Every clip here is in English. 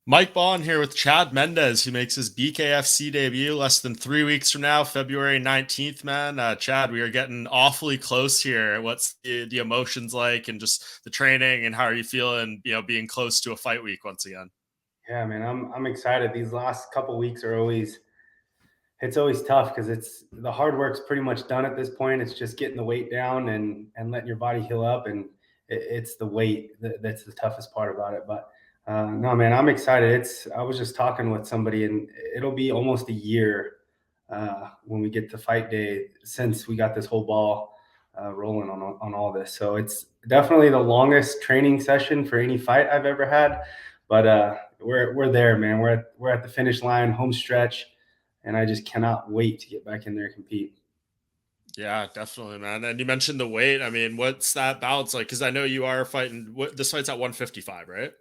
Mike Bohn here with Chad Mendes, who makes his BKFC debut less than 3 weeks from now, February 19th, man. Chad, we are getting awfully close here. What's the emotions like and just the training and how are you feeling, being close to a fight week once again? Yeah, man, I'm excited. These last couple weeks are always it's always tough because it's the hard work's pretty much done at this point. It's just getting the weight down and letting your body heal up, and it's the weight that's the toughest part about it. But no, man, I'm excited. It's I was just talking with somebody, and it'll be almost a year when we get to fight day since we got this whole ball rolling on all this. So it's definitely the longest training session for any fight I've ever had. But we're there, man. We're at the finish line, home stretch, and I just cannot wait to get back in there and compete. Yeah, definitely, man. And you mentioned the weight. I mean, what's that balance like? Because I know you are fighting. This fight's at 155, right?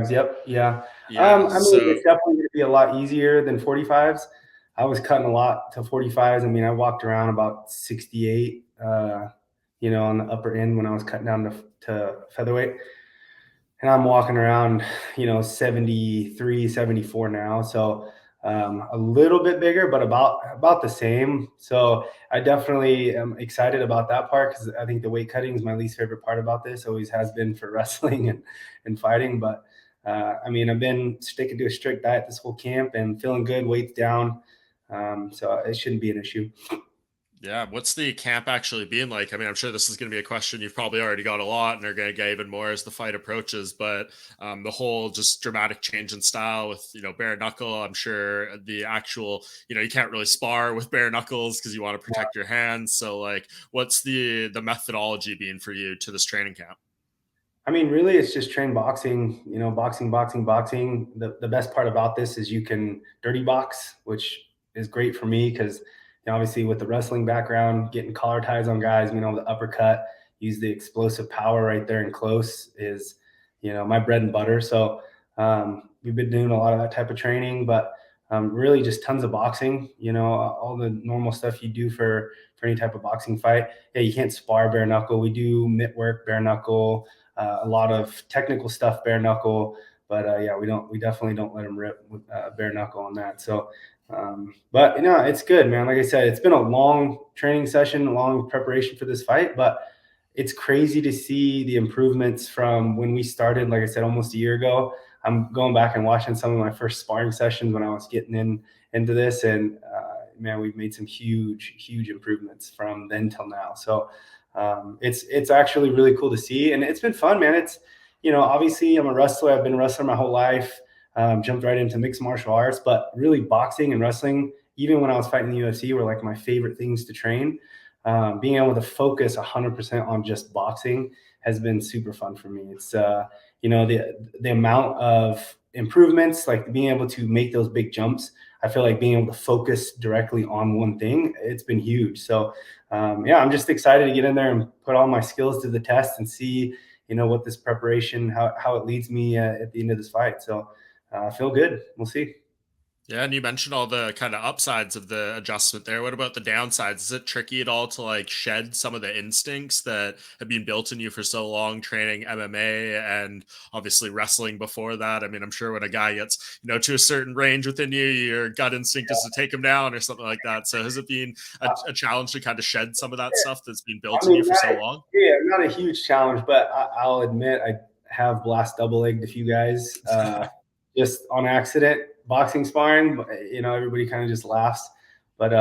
55s, yep, yeah. Yeah. I mean, So it's definitely going to be a lot easier than 45s. I was cutting a lot to 45s. I mean, I walked around about 68, on the upper end when I was cutting down to featherweight. And I'm walking around, 73, 74 now. So a little bit bigger, but about the same. So I definitely am excited about that part because I think the weight cutting is my least favorite part about this. Always has been for wrestling and fighting. But I mean, I've been sticking to a strict diet this whole camp and feeling good, weights down. So it shouldn't be an issue. yeah, what's the camp actually being like? I mean, I'm sure this is going to be a question you've probably already got a lot, and are going to get even more as the fight approaches. But the whole just dramatic change in style with bare knuckle. I'm sure the actual you can't really spar with bare knuckles because you want to protect your hands. So like, what's the methodology being for you to this training camp? I mean, really, it's just train boxing, boxing, boxing, boxing. The best part about this is you can dirty box, which is great for me because obviously with the wrestling background, getting collar ties on guys, the uppercut, use the explosive power right there and close is, my bread and butter. So we've been doing a lot of that type of training, but really just tons of boxing, all the normal stuff you do for any type of boxing fight. Yeah, you can't spar bare knuckle. We do mitt work, bare knuckle, a lot of technical stuff bare knuckle, but yeah, we definitely don't let them rip with bare knuckle on that. So but it's good, man. Like I said, it's been a long training session, a long preparation for this fight, but it's crazy to see the improvements from when we started, like I said, almost a year ago. I'm going back and watching some of my first sparring sessions when I was getting into this, and man, we've made some huge improvements from then till now. So it's actually really cool to see, and it's been fun, man. It's obviously I'm a wrestler. I've been a wrestler my whole life. Jumped right into mixed martial arts, but really boxing and wrestling, even when I was fighting the UFC, were like my favorite things to train. Being able to focus 100% on just boxing has been super fun for me. It's the amount of improvements, like being able to make those big jumps. I feel like being able to focus directly on one thing, it's been huge. So yeah, I'm just excited to get in there and put all my skills to the test and see what this preparation, how it leads me at the end of this fight. So I feel good. We'll see. Yeah, and you mentioned all the kind of upsides of the adjustment there. What about the downsides? Is it tricky at all to like shed some of the instincts that have been built in you for so long, training MMA and obviously wrestling before that? I mean, I'm sure when a guy gets, to a certain range within you, your gut instinct is to take him down or something like that. So has it been a challenge to kind of shed some of that stuff that's been built I in mean, you for so long? yeah, not a huge challenge, but I'll admit I have blast double legged a few guys just on accident boxing sparring. But, everybody kind of just laughs. But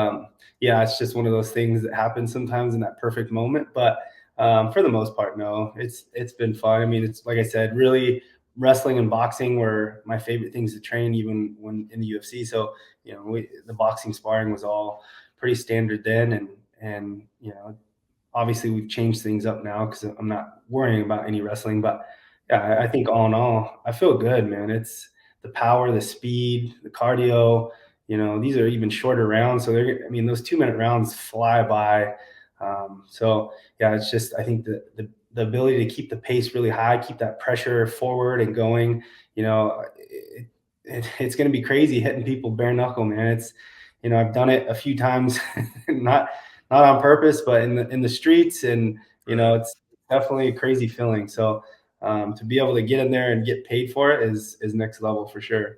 yeah, it's just one of those things that happens sometimes in that perfect moment. But for the most part, no, it's been fun. I mean, it's like I said, really wrestling and boxing were my favorite things to train, even when in the UFC. So the boxing sparring was all pretty standard then, and obviously we've changed things up now because I'm not worrying about any wrestling. But yeah, I think all in all, I feel good, man. It's the power, the speed, the cardio. These are even shorter rounds, so I mean, those 2 minute rounds fly by. So yeah, it's just I think the ability to keep the pace really high, keep that pressure forward and going. It's going to be crazy hitting people bare knuckle, man. It's I've done it a few times, not on purpose, but in the streets, and Right. it's definitely a crazy feeling. So to be able to get in there and get paid for it is next level for sure.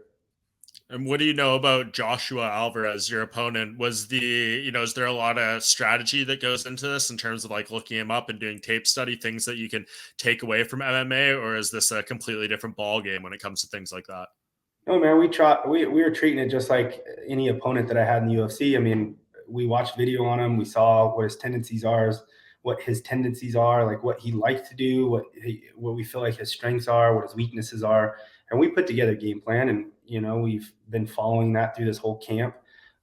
And what do you know about Joshua Alvarez, your opponent? Is there a lot of strategy that goes into this in terms of like looking him up and doing tape study, things that you can take away from MMA, or is this a completely different ball game when it comes to things like that? No, man, we were treating it just like any opponent that I had in the UFC. I mean, we watched video on him. We saw what his tendencies are, like what he likes to do, what we feel like his strengths are, what his weaknesses are, and we put together a game plan. And we've been following that through this whole camp,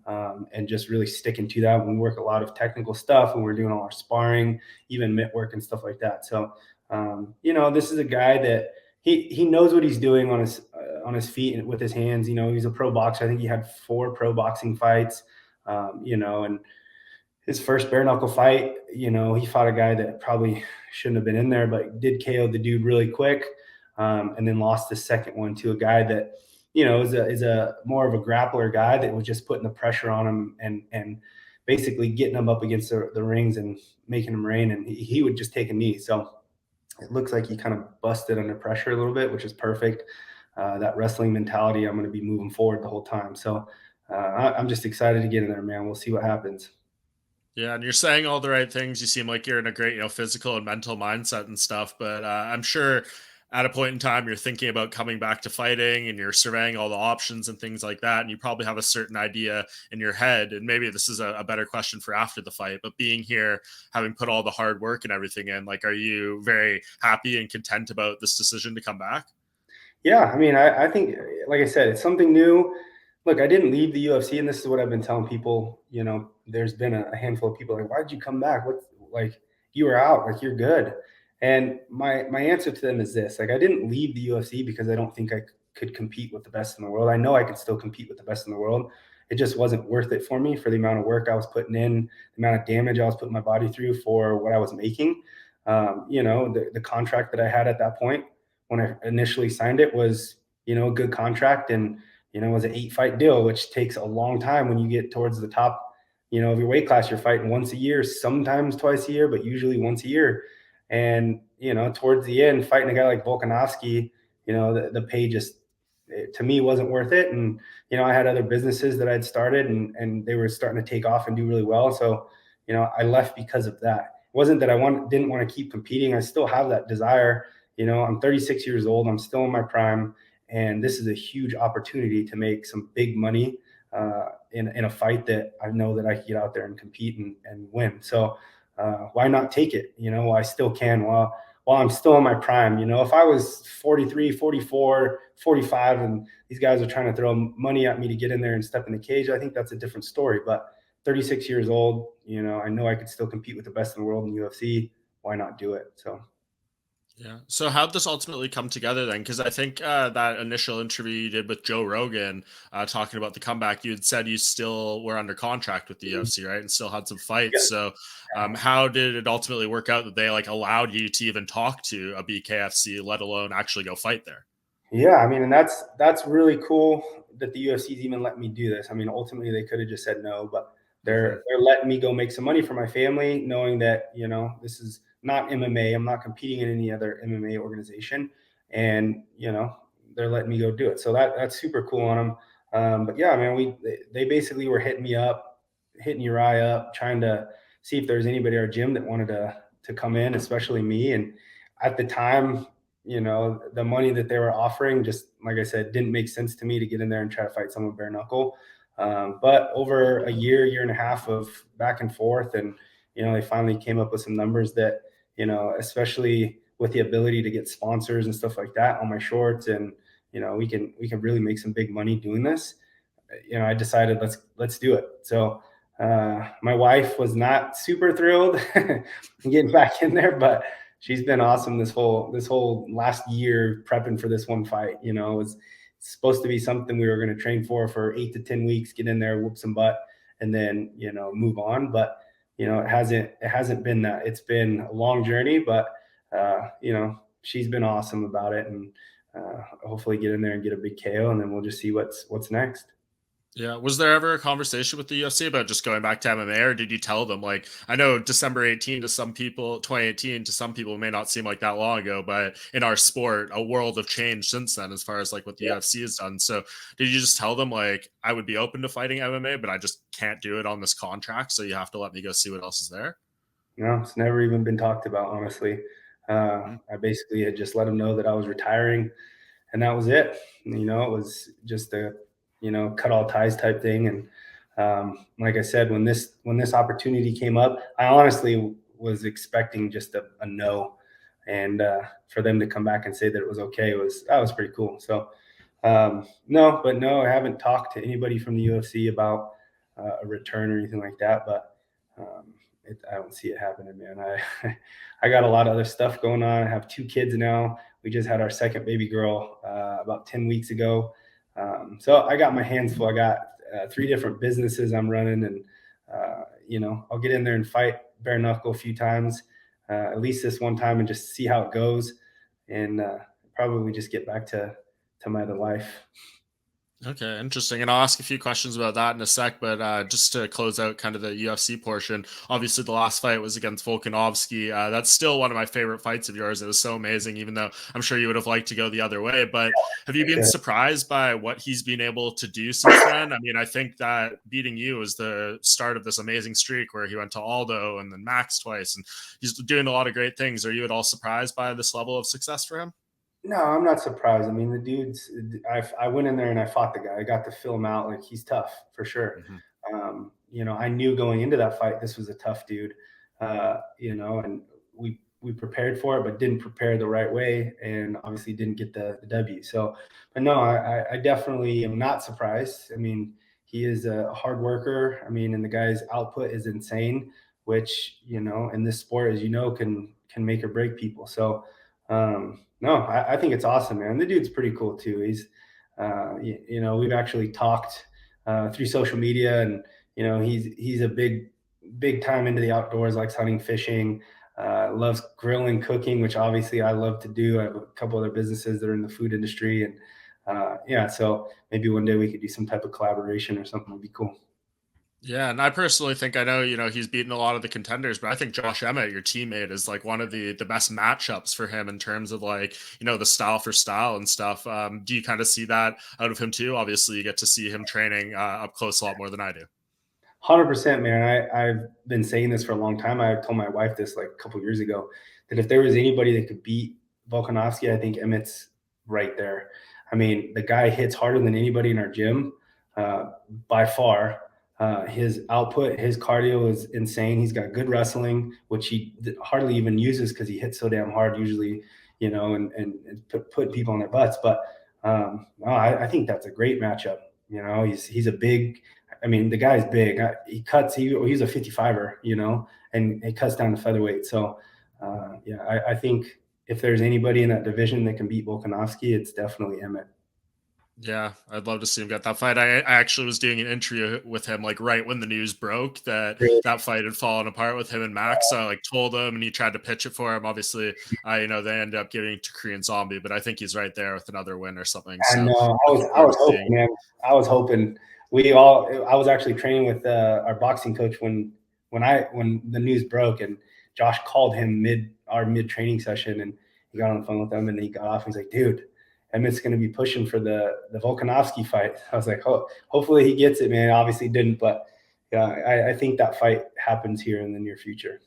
and just really sticking to that. When we work a lot of technical stuff, when we're doing all our sparring, even mitt work and stuff like that. So, this is a guy that he knows what he's doing on his feet and with his hands. He's a pro boxer. I think he had 4 pro boxing fights. And his first bare knuckle fight, he fought a guy that probably shouldn't have been in there, but did KO the dude really quick, and then lost the second one to a guy that is a more of a grappler guy that was just putting the pressure on him and basically getting him up against the rings and making him rain, and he would just take a knee. So it looks like he kind of busted under pressure a little bit, which is perfect. That wrestling mentality, I'm going to be moving forward the whole time. So I'm just excited to get in there, man. We'll see what happens. Yeah, and you're saying all the right things. You seem like you're in a great, physical and mental mindset and stuff. But I'm sure at a point in time you're thinking about coming back to fighting, and you're surveying all the options and things like that. And you probably have a certain idea in your head. And maybe this is a better question for after the fight. But being here, having put all the hard work and everything in, like, are you very happy and content about this decision to come back? Yeah, I mean, I think, like I said, it's something new. Look, I didn't leave the UFC, and this is what I've been telling people. There's been a handful of people like, "Why did you come back? What, like, you were out, like you're good." And my answer to them is this: like, I didn't leave the UFC because I don't think I could compete with the best in the world. I know I could still compete with the best in the world. It just wasn't worth it for me, for the amount of work I was putting in, the amount of damage I was putting my body through for what I was making. The contract that I had at that point when I initially signed it was, a good contract, and it was an 8-fight deal, which takes a long time when you get towards the top, of your weight class. You're fighting once a year, sometimes twice a year, but usually once a year. And, towards the end, fighting a guy like Volkanovski, the pay just, to me, wasn't worth it. And, I had other businesses that I'd started, and they were starting to take off and do really well. So, I left because of that. It wasn't that didn't want to keep competing. I still have that desire. I'm 36 years old. I'm still in my prime, and this is a huge opportunity to make some big money in a fight that I know that I can get out there and compete and win. So why not take it? I still can while I'm still in my prime. If I was 43, 44, 45, and these guys are trying to throw money at me to get in there and step in the cage, I think that's a different story. But 36 years old, I know I could still compete with the best in the world in UFC. Why not do it? So. Yeah. So how'd this ultimately come together then? Because I think that initial interview you did with Joe Rogan, talking about the comeback, you had said you still were under contract with the UFC, right, and still had some Yeah. fights. So how did it ultimately work out that they like allowed you to even talk to a BKFC, let alone actually go fight there? Yeah, I mean, and that's really cool that the UFC's even let me do this. I mean, ultimately they could have just said no, but Hmm. they're letting me go make some money for my family, knowing that this is not MMA. I'm not competing in any other MMA organization, and they're letting me go do it. So that's super cool on them. But yeah, man, they basically were hitting Uriah up, trying to see if there's anybody at our gym that wanted to come in, especially me. And at the time, the money that they were offering, just like I said, didn't make sense to me to get in there and try to fight someone bare knuckle. But over a year and a half of back and forth, and they finally came up with some numbers that, especially with the ability to get sponsors and stuff like that on my shorts, and we can really make some big money doing this. I decided let's do it. So my wife was not super thrilled getting back in there, but she's been awesome this whole last year prepping for this one fight. It was supposed to be something we were going to train for 8 to 10 weeks, get in there, whoop some butt, and then move on. But it hasn't been that. It's been a long journey, but she's been awesome about it, and hopefully get in there and get a big KO, and then we'll just see what's next. Yeah. Was there ever a conversation with the UFC about just going back to MMA, or did you tell them, like, I know December 18 to some people, 2018 to some people may not seem like that long ago, but in our sport, a world of change since then, as far as like what the Yeah. UFC has done. So did you just tell them, like, I would be open to fighting MMA, but I just can't do it on this contract. So you have to let me go see what else is there? No, it's never even been talked about, honestly. Mhm. I basically had just let them know that I was retiring, and that was it. It was just a cut all ties type thing. And like I said, when this opportunity came up, I honestly was expecting just a no, and for them to come back and say that it was okay that was pretty cool. So no, I haven't talked to anybody from the UFC about a return or anything like that. But I don't see it happening, man. I got a lot of other stuff going on. I have two kids now. We just had our second baby girl about 10 weeks ago. So I got my hands full. I got three different businesses I'm running, and I'll get in there and fight bare knuckle a few times, at least this one time, and just see how it goes, and probably just get back to my other life. Okay, interesting. And I'll ask a few questions about that in a sec. But just to close out kind of the UFC portion, obviously the last fight was against Volkanovski. That's still one of my favorite fights of yours. It was so amazing, even though I'm sure you would have liked to go the other way. But have you For been sure. surprised by what he's been able to do since then? I mean, I think that beating you was the start of this amazing streak where he went to Aldo and then Max twice, and he's doing a lot of great things. Are you at all surprised by this level of success for him? No, I'm not surprised. I mean, the dude's. I went in there and I fought the guy. I got to fill him out. Like, he's tough for sure. Mhm. I knew going into that fight this was a tough dude. And we prepared for it, but didn't prepare the right way, and obviously didn't get the W. So, but no, I definitely am not surprised. I mean, he is a hard worker. I mean, and the guy's output is insane, which in this sport, as you know, can make or break people. So no, I think it's awesome, man. The dude's pretty cool too. We've actually talked through social media, and he's a big time into the outdoors, likes hunting, fishing, loves grilling, cooking, which obviously I love to do. I have a couple other businesses that are in the food industry, and yeah, so maybe one day we could do some type of collaboration or something. Would be cool. Yeah, and I personally think I know, he's beaten a lot of the contenders, but I think Josh Emmett, your teammate, is like one of the best matchups for him in terms of like, the style for style and stuff. Do you kind of see that out of him too? Obviously, you get to see him training up close a lot more than I do. 100%, man. I've been saying this for a long time. I told my wife this like a couple years ago, that if there was anybody that could beat Volkanovski, I think Emmett's right there. I mean, the guy hits harder than anybody in our gym, by far. His output, his cardio is insane. He's got good wrestling, which he hardly even uses because he hits so damn hard usually, and put people on their butts. But no, I think that's a great matchup. He's a big. I mean, the guy's big. He cuts. He's a 55er, and he cuts down to featherweight. So, yeah, I think if there's anybody in that division that can beat Volkanovski, it's definitely Emmett. Yeah, I'd love to see him get that fight. I actually was doing an interview with him like right when the news broke that Really? that fight had fallen apart with him and Max. So I like told him, and he tried to pitch it for him. Obviously, they ended up giving it to Korean Zombie, but I think he's right there with another win or something. I So know. I was looking I forward was to hoping, seeing. man. I was hoping. I was actually training with our boxing coach when the news broke, and Josh called him mid training session, and he got on the phone with him, and he got off. He's like, dude, Emmett's going to be pushing for the Volkanovski fight. I was like, hopefully he gets it, man. Obviously didn't, but yeah, I think that fight happens here in the near future.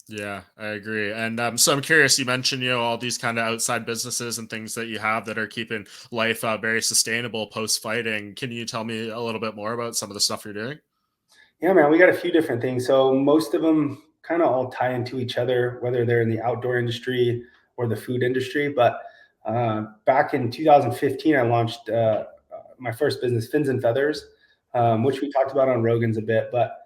Yeah, I agree. And so I'm curious, you mentioned, all these kind of outside businesses and things that you have that are keeping life very sustainable post fighting. Can you tell me a little bit more about some of the stuff you're doing? Yeah, man, we got a few different things. So most of them kind of all tie into each other, whether they're in the outdoor industry or the food industry. But back in 2015, I launched my first business, Fins and Feathers, Mhm. which we talked about on Rogan's a bit. But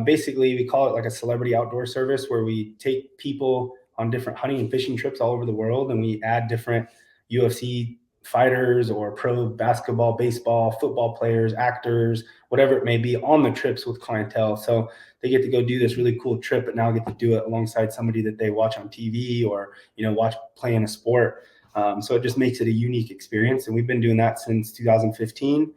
basically, we call it like a celebrity outdoor service where we take people on different hunting and fishing trips all over the world, and we add different UFC fighters or pro basketball, baseball, football players, actors, whatever it may be, on the trips with clientele. So they get to go do this really cool trip, but now get to do it alongside somebody that they watch on TV or watch playing a sport. So it just makes it a unique experience, and we've been doing that since 2015.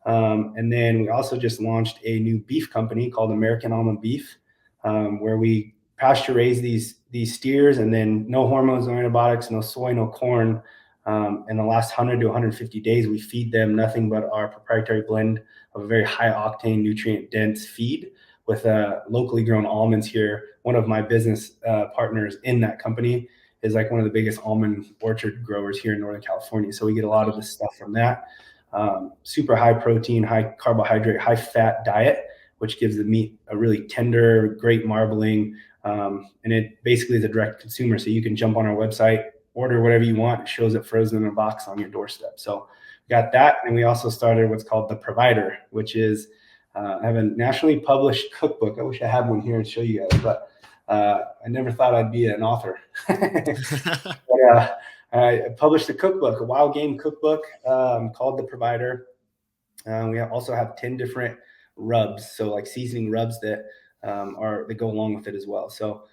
And then we also just launched a new beef company called American Almond Beef, where we pasture raise these steers, and then no hormones, no antibiotics, no soy, no corn. In the last 100 to 150 days, we feed them nothing but our proprietary blend of a very high octane, nutrient dense feed with locally grown almonds here. One of my business partners in that company is like one of the biggest almond orchard growers here in Northern California. So we get a lot of this stuff from that. Super high protein, high carbohydrate, high fat diet, which gives the meat a really tender, great marbling. And it basically is a direct consumer. So you can jump on our website, order whatever you want. It shows it frozen in a box on your doorstep. So we got that. And we also started what's called The Provider, which is I have a nationally published cookbook. I wish I had one here and show you guys, but I never thought I'd be an author. But, I published a cookbook, a wild game cookbook called The Provider. We also have 10 different rubs, so like seasoning rubs that that go along with it as well. So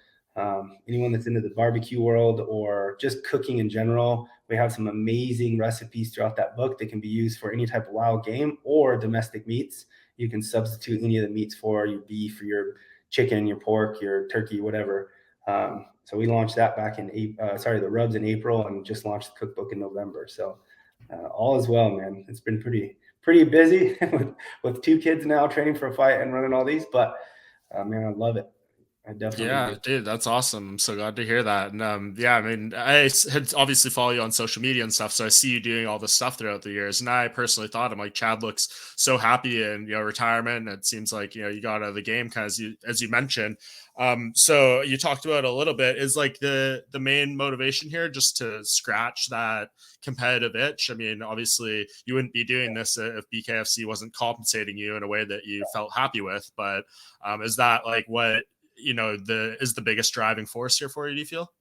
anyone that's into the barbecue world or just cooking in general, we have some amazing recipes throughout that book that can be used for any type of wild game or domestic meats. You can substitute any of the meats for your beef or your chicken, your pork, your turkey, whatever. So we launched that back in the rubs in April, and just launched the cookbook in November. So all is well, man. It's been pretty busy with 2 kids now, training for a fight and running all these. But man, I love it. I definitely Yeah, do. dude, that's awesome. I'm so glad to hear that. And yeah, I mean, had obviously follow you on social media and stuff, so I see you doing all this stuff throughout the years. And I personally thought, I'm like, Chad looks so happy in retirement. It seems like you got out of the game, kind of as you mentioned. So you talked about a little bit, is like the main motivation here just to scratch that competitive itch. I mean, obviously you wouldn't be doing this if BKFC wasn't compensating you in a way that you felt happy with. But is that like what the biggest driving force here for you, do you feel?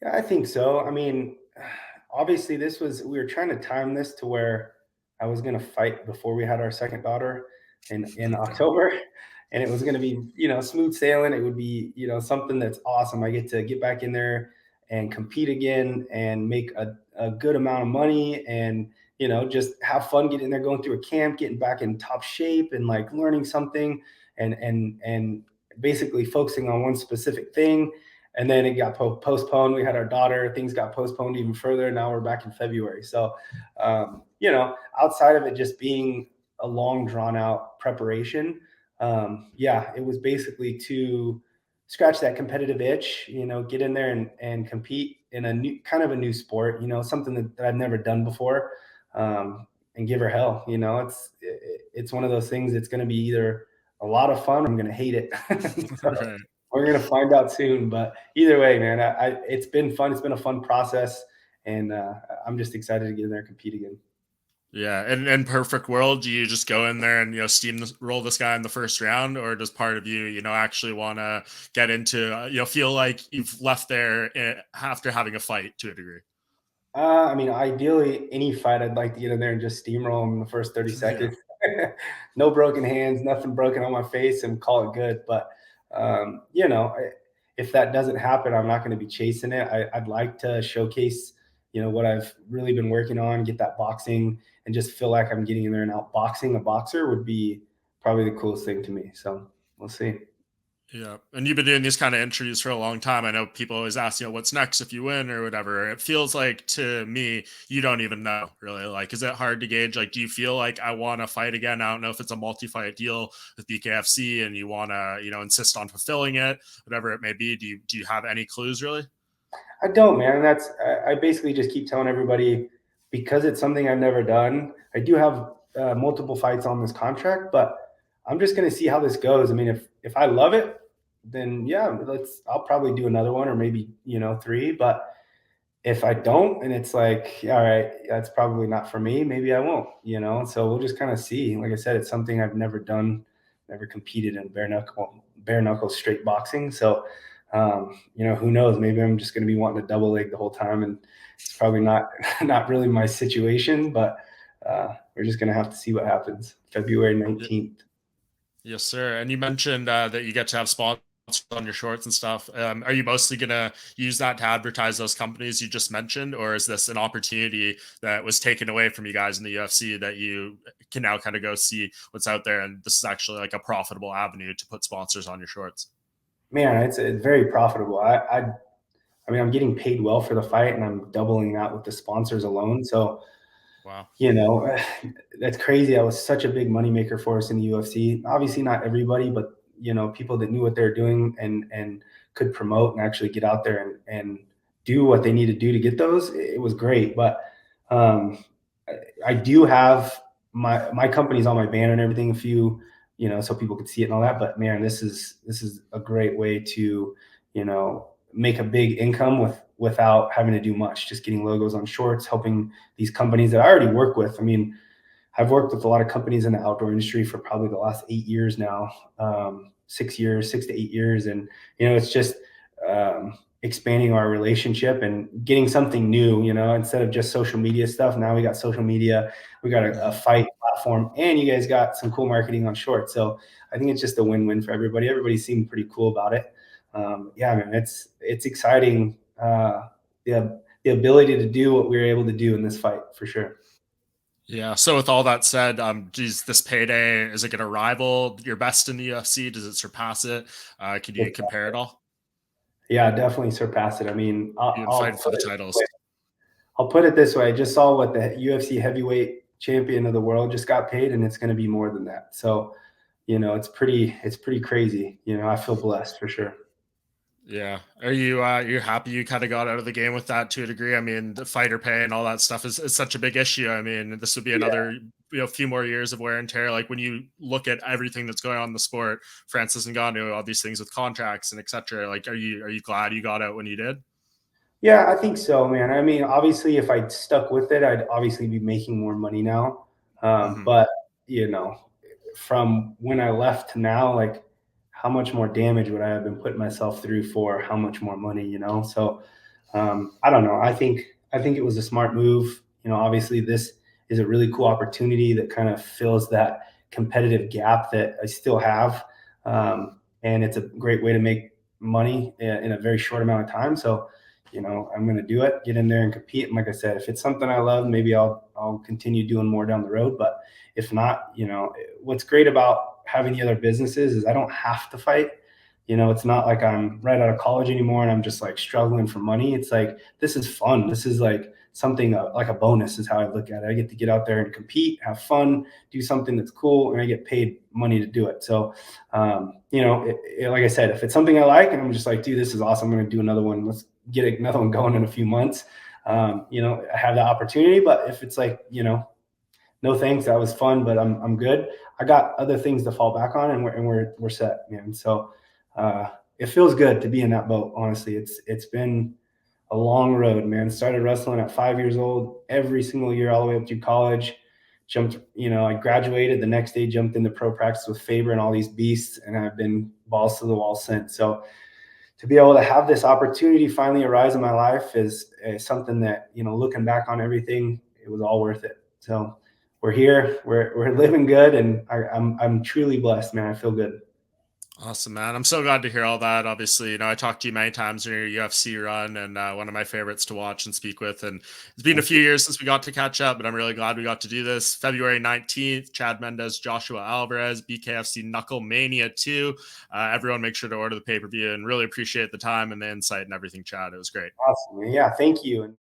Yeah, I think so. I mean, obviously, we were trying to time this to where I was going to fight before we had our second daughter in October, and it was going to be smooth sailing. It would be something that's awesome. I get to get back in there and compete again and make a good amount of money, and just have fun getting there, going through a camp, getting back in top shape, and like learning something, and basically focusing on one specific thing. And then it got postponed. We had our daughter, things got postponed even further. Now we're back in February. So outside of it just being a long drawn out preparation, yeah, it was basically to scratch that competitive itch, get in there and compete in a new sport, something that I've never done before, and give her hell. It's one of those things that's going to be either a lot of fun or I'm going to hate it. So Right. we're going to find out soon. But either way, man, it's been fun. It's been a fun process. And I'm just excited to get in there and compete again. Yeah, and in perfect world, do you just go in there and roll this guy in the first round, or does part of you actually want to get into feel like you've left there after having a fight to a degree? I mean, ideally, any fight, I'd like to get in there and just steamroll them in the first 30 Yeah. seconds. No broken hands, nothing broken on my face, and call it good. But, if that doesn't happen, I'm not going to be chasing it. I'd like to showcase, what I've really been working on, get that boxing, and just feel like I'm getting in there and outboxing a boxer would be probably the coolest thing to me. So we'll see. Yeah, and you've been doing these kind of interviews for a long time. I know people always ask, what's next if you win or whatever. It feels like to me, you don't even know really. Like, is it hard to gauge? Like, do you feel like I want to fight again? I don't know if it's a multi-fight deal with BKFC and you want to, insist on fulfilling it, whatever it may be. Do you have any clues really? I don't, man. I basically just keep telling everybody because it's something I've never done. I do have multiple fights on this contract, but I'm just going to see how this goes. I mean, if I love it, then yeah, I'll probably do another one or maybe 3. But if I don't, and it's like, all right, that's probably not for me, maybe I won't. So we'll just kind of see. Like I said, it's something I've never done, never competed in bare knuckle straight boxing. So who knows? Maybe I'm just going to be wanting to double leg the whole time, and it's probably not not really my situation. But we're just going to have to see what happens. February Y- 19th. Yes, sir. And you mentioned that you get to have sponsors on your shorts and stuff. Are you mostly going to use that to advertise those companies you just mentioned, or is this an opportunity that was taken away from you guys in the UFC that you can now kind of go see what's out there, and this is actually like a profitable avenue to put sponsors on your shorts? Man, it's very profitable. I mean, I'm getting paid well for the fight, and I'm doubling that with the sponsors alone. So, Wow. you know, that's crazy. That was such a big moneymaker for us in the UFC. Obviously, not everybody, but people that knew what they're doing and could promote and actually get out there and do what they need to do to get those. It was great. But um, I do have my company's on my banner and everything. A few, so people could see it and all that. But man, this is a great way to, make a big income without having to do much. Just getting logos on shorts, helping these companies that I already work with. I mean, I've worked with a lot of companies in the outdoor industry for probably the last 8 years now, 6 years, 6 to 8 years, and it's just expanding our relationship and getting something new. Instead of just social media stuff, now we got social media, we got a Mhm. fight platform, and you guys got some cool marketing on short. So I think it's just a win-win for everybody. Everybody seemed pretty cool about it. Yeah, man, it's exciting. The ability to do what we were able to do in this fight for sure. Yeah. So with all that said, geez, this payday, is it going to rival your best in the UFC? Does it surpass it? Can you compare it all? Yeah, definitely surpass it. I mean, Even fighting for the titles. I'll put it this way. I just saw what the UFC heavyweight champion of the world just got paid, and it's going to be more than that. So, it's pretty crazy. I feel blessed for sure. Yeah. Are you're happy you kind of got out of the game with that to a degree? I mean, the fighter pay and all that stuff is such a big issue. I mean, this would be Yeah. another few more years of wear and tear. Like when you look at everything that's going on in the sport, Francis Ngannou, all these things with contracts and etc. Like, are you glad you got out when you did? Yeah, I think so, man. I mean, obviously, if I'd stuck with it, I'd obviously be making more money now. Hmm. But you know, from when I left to now, like, how much more damage would I have been putting myself through for how much more money? So I don't know. I think it was a smart move. Obviously, this is a really cool opportunity that kind of fills that competitive gap that I still have, and it's a great way to make money in a very short amount of time. So I'm going to do it, get in there and compete. And like I said, if it's something I love, maybe I'll continue doing more down the road. But if not, what's great about having the other businesses is I don't have to fight. It's not like I'm right out of college anymore and I'm just like struggling for money. It's like, this is fun. This is like something like a bonus is how I look at it. I get to get out there and compete, have fun, do something that's cool, and I get paid money to do it. So, like I said, if it's something I like and I'm just like, dude, this is awesome, I'm going to do another one. Let's get another one going in a few months. I have the opportunity, but if it's like, no thanks, that was fun, but I'm good. I got other things to fall back on, and we're set, man. So it feels good to be in that boat. Honestly, it's been a long road, man. Started wrestling at 5 years old, every single year, all the way up to college. Jumped, I graduated the next day, jumped into pro practice with Faber and all these beasts, and I've been balls to the wall since. So to be able to have this opportunity finally arise in my life is something that, looking back on everything, it was all worth it. So we're here, we're living good, and I'm truly blessed, man. I feel good. Awesome, man. I'm so glad to hear all that. Obviously, I talked to you many times during your UFC run, and one of my favorites to watch and speak with. And it's been a Thank few you. years since we got to catch up, but I'm really glad we got to do this. February 19th, Chad Mendes, Joshua Alvarez, BKFC KnuckleMania 2. Everyone make sure to order the pay-per-view, and really appreciate the time and the insight and everything, Chad. It was great. Awesome, man. Yeah, thank you. And